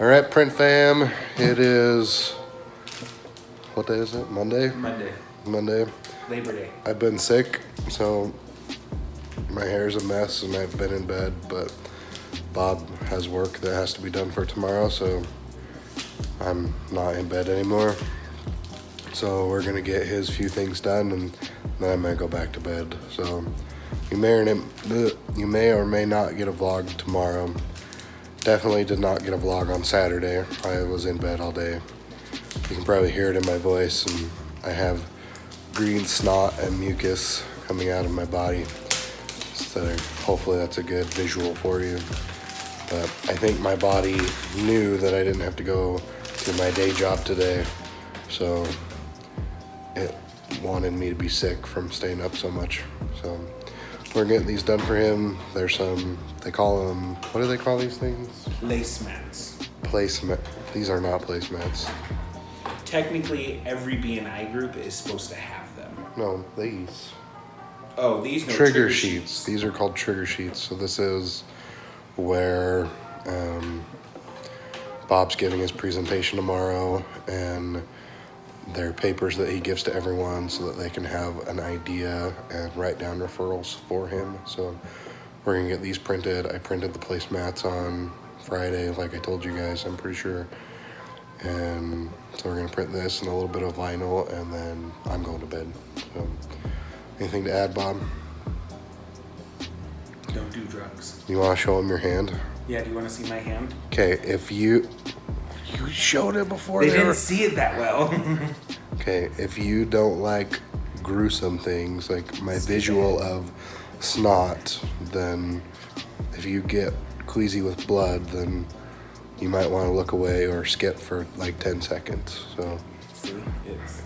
All right, print fam, it is, what day is it? Monday? Monday. Labor Day. I've been sick, so my hair's a mess and I've been in bed, but Bob has work that has to be done for tomorrow, so I'm not in bed anymore. So we're gonna get his few things done and then I'm gonna go back to bed. So you may or may not get a vlog tomorrow. Definitely did not get a vlog on Saturday. I was in bed all day. You can probably hear it in my voice, and I have green snot and mucus coming out of my body. So hopefully that's a good visual for you. But I think my body knew that I didn't have to go to my day job today, so it wanted me to be sick from staying up so much. So we're getting these done for him. There's some, they call them, what do they call these things? Placemats. Placemat. These are not placemats. Technically, every B&I group is supposed to have them. No, these. Oh, these no Trigger sheets. These are called trigger sheets. So this is where Bob's giving his presentation tomorrow, and they're papers that he gives to everyone so that they can have an idea and write down referrals for him. So we're gonna get these printed. I printed the placemats on Friday, like I told you guys, I'm pretty sure. And so we're gonna print this and a little bit of vinyl, and then I'm going to bed. So anything to add, Bob? Don't do drugs. You wanna show him your hand? Yeah, do you want to see my hand? Okay, if you showed it before. They didn't see it that well. Okay, if you don't like gruesome things, like my visual of snot, then if you get queasy with blood, then you might want to look away or skip for like 10 seconds. So see, it's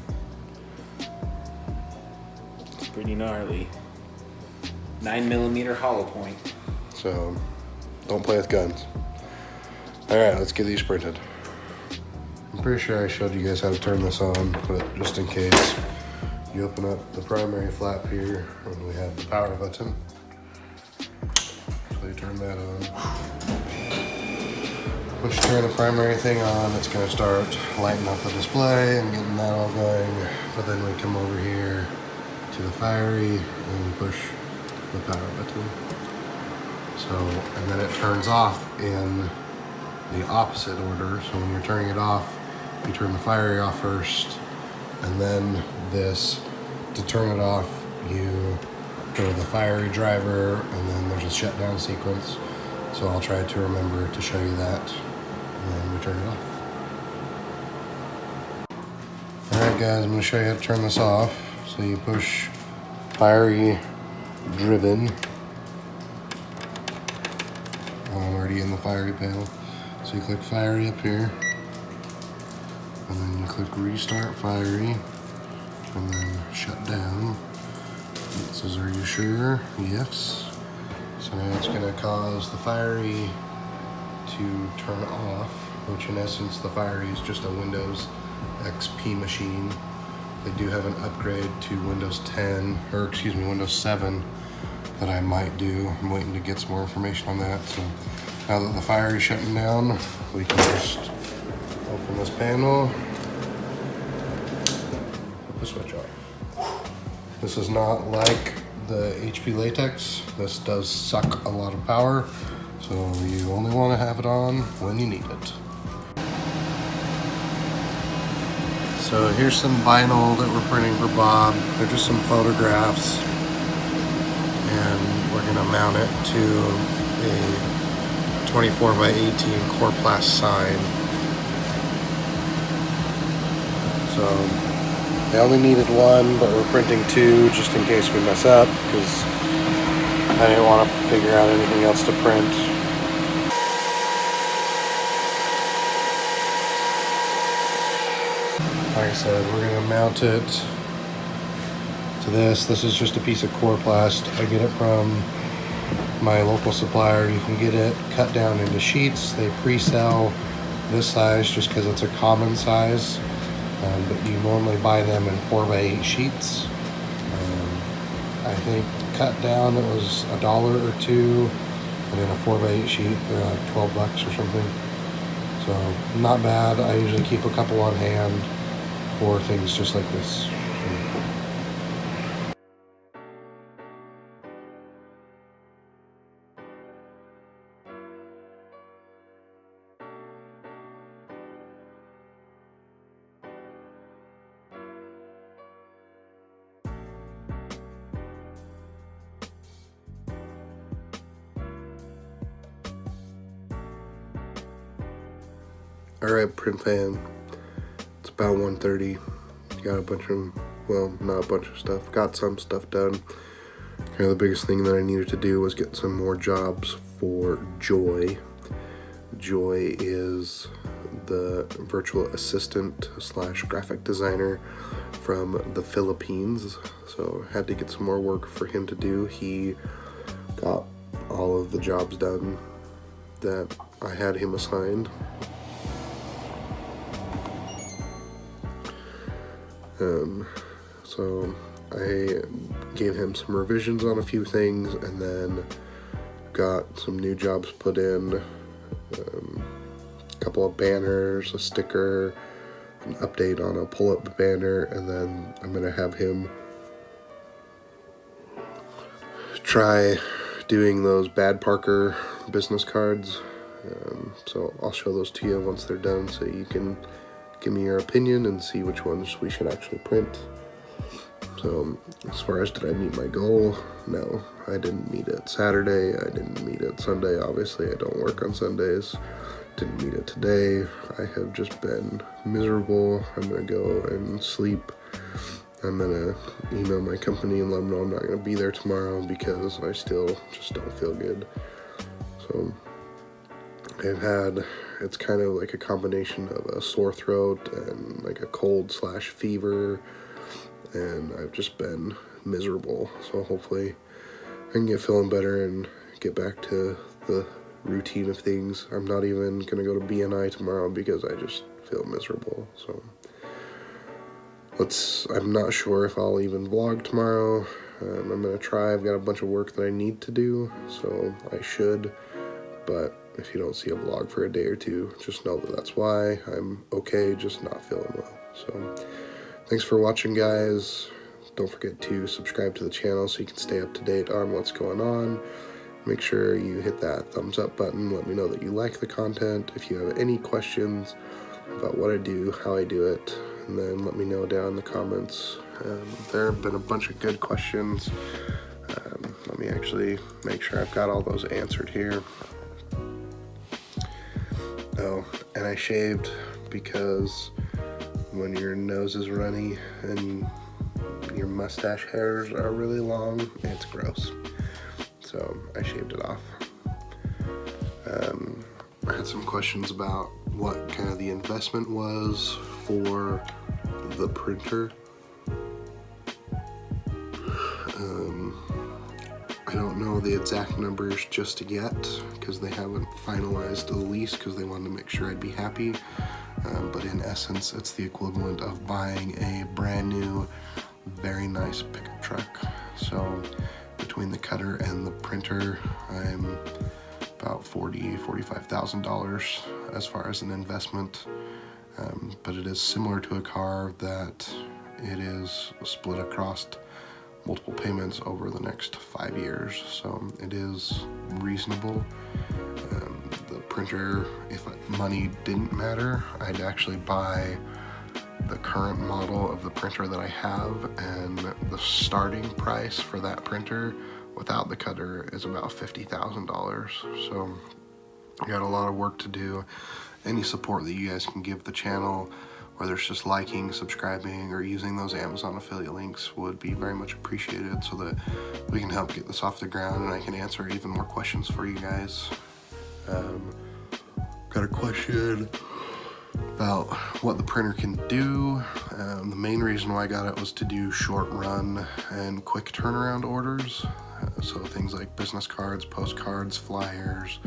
pretty gnarly. 9mm hollow point. So don't play with guns. All right, let's get these printed. I'm pretty sure I showed you guys how to turn this on, but just in case, you open up the primary flap here, and we have the power button. So you turn that on. Once you turn the primary thing on, it's gonna start lighting up the display and getting that all going. But then we come over here to the fiery, and we push the power button. So, and then it turns off in the opposite order. So when you're turning it off, you turn the fiery off first, and then this, to turn it off, you go to the fiery driver, and then there's a shutdown sequence. So I'll try to remember to show you that, and then we turn it off. All right guys, I'm gonna show you how to turn this off. So you push fiery driven. I'm already in the fiery panel. So you click fiery up here, and then you click restart fiery, and then shut down. It says, are you sure? Yes. So now it's gonna cause the fiery to turn off, which in essence the fiery is just a Windows XP machine. They do have an upgrade to Windows 10, or excuse me, Windows 7 that I might do. I'm waiting to get some more information on that. So now that the fire is shutting down, we can just open this panel, put the switch on. This is not like the HP Latex. This does suck a lot of power, so you only want to have it on when you need it. So here's some vinyl that we're printing for Bob. They're just some photographs, and we're gonna mount it to a 24x18 coroplast sign. So they only needed one, but we're printing two just in case we mess up, because I didn't want to figure out anything else to print. Like I said, we're gonna mount it to this. This is just a piece of coroplast. I get it from my local supplier. You can get it cut down into sheets. They pre-sell this size just because it's a common size, but you normally buy them in 4x8 sheets. I think cut down it was $1 or $2, and in a 4x8 sheet they're like $12 or something. So not bad. I usually keep a couple on hand for things just like this. Alright, print fan. It's about 1:30. Got a bunch of, well, not a bunch of stuff. Got some stuff done. Kind of the biggest thing that I needed to do was get some more jobs for Joy. Joy is the virtual assistant slash graphic designer from the Philippines. So had to get some more work for him to do. He got all of the jobs done that I had him assigned. So I gave him some revisions on a few things and then got some new jobs put in, a couple of banners, a sticker, an update on a pull-up banner, and then I'm gonna have him try doing those Bad Parker business cards. So I'll show those to you once they're done so you can give me your opinion and see which ones we should actually print. So as far as did I meet my goal? No, I didn't meet it Saturday. I didn't meet it Sunday. Obviously, I don't work on Sundays. Didn't meet it today. I have just been miserable. I'm gonna go and sleep. I'm gonna email my company and let them know I'm not gonna be there tomorrow because I still just don't feel good. So it's kind of like a combination of a sore throat and like a cold / fever, and I've just been miserable. So hopefully I can get feeling better and get back to the routine of things. I'm not even gonna go to BNI tomorrow because I just feel miserable. So I'm not sure if I'll even vlog tomorrow. I'm gonna try. I've got a bunch of work that I need to do, so I should, but if you don't see a vlog for a day or two, just know that that's why. I'm okay, just not feeling well. So thanks for watching, guys. Don't forget to subscribe to the channel so you can stay up to date on what's going on. Make sure you hit that thumbs up button. Let me know that you like the content. If you have any questions about what I do, how I do it, and then let me know down in the comments. There have been a bunch of good questions. Let me actually make sure I've got all those answered here. Oh, and I shaved because when your nose is runny and your mustache hairs are really long, it's gross. So I shaved it off. I had some questions about what kind of the investment was for the printer. I don't know the exact numbers just yet because they haven't finalized the lease because they wanted to make sure I'd be happy. But in essence, it's the equivalent of buying a brand new, very nice pickup truck. So between the cutter and the printer, I'm about $45,000 as far as an investment. But it is similar to a car that it is split across multiple payments over the next 5 years, so it is reasonable. The printer, if money didn't matter, I'd actually buy the current model of the printer that I have, and the starting price for that printer without the cutter is about $50,000. So I got a lot of work to do. Any support that you guys can give the channel, whether it's just liking, subscribing, or using those Amazon affiliate links, would be very much appreciated so that we can help get this off the ground and I can answer even more questions for you guys. Got a question about what the printer can do. The main reason why I got it was to do short run and quick turnaround orders. So things like business cards, postcards, flyers.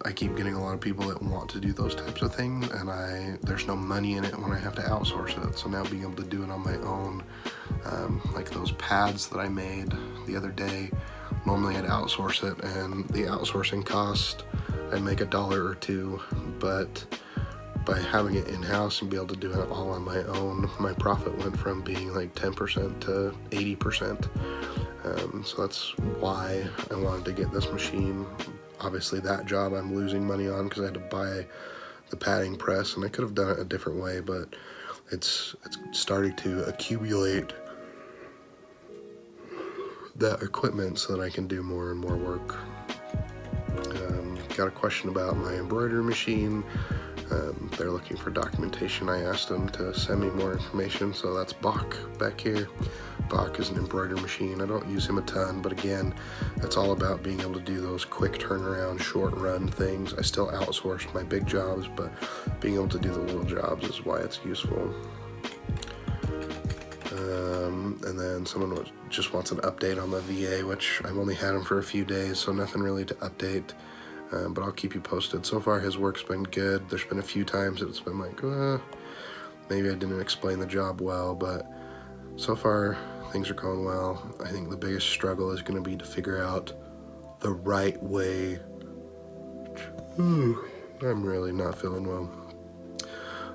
I keep getting a lot of people that want to do those types of things, and there's no money in it when I have to outsource it. So now being able to do it on my own, like those pads that I made the other day, normally I'd outsource it, and the outsourcing cost, I'd make $1 or $2, but by having it in-house and be able to do it all on my own, my profit went from being like 10% to 80%. So that's why I wanted to get this machine. Obviously that job I'm losing money on because I had to buy the padding press, and I could have done it a different way, but it's starting to accumulate that equipment so that I can do more and more work. Got a question about my embroidery machine. They're looking for documentation. I asked them to send me more information, so that's Bach back here. Bach is an embroidery machine. I don't use him a ton, but again, it's all about being able to do those quick turnaround, short run things. I still outsource my big jobs, but being able to do the little jobs is why it's useful. And then someone just wants an update on the VA, which I've only had him for a few days, so nothing really to update. But I'll keep you posted. So far his work's been good. There's been a few times that it's been like, maybe I didn't explain the job well, but so far things are going well. I think the biggest struggle is going to be to figure out the right way. I'm really not feeling well.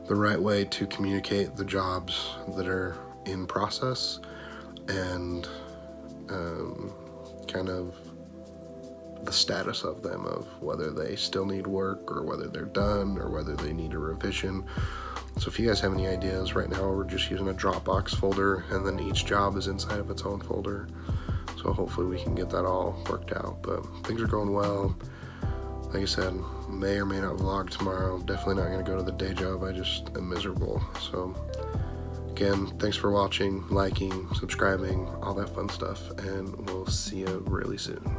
The right way to communicate the jobs that are in process and kind of the status of them, of whether they still need work or whether they're done or whether they need a revision. So if you guys have any ideas, right now we're just using a Dropbox folder, and then each job is inside of its own folder. So hopefully we can get that all worked out, but things are going well. Like I said, may or may not vlog tomorrow. Definitely not gonna go to the day job. I just am miserable. So again, thanks for watching, liking, subscribing, all that fun stuff, and we'll see you really soon.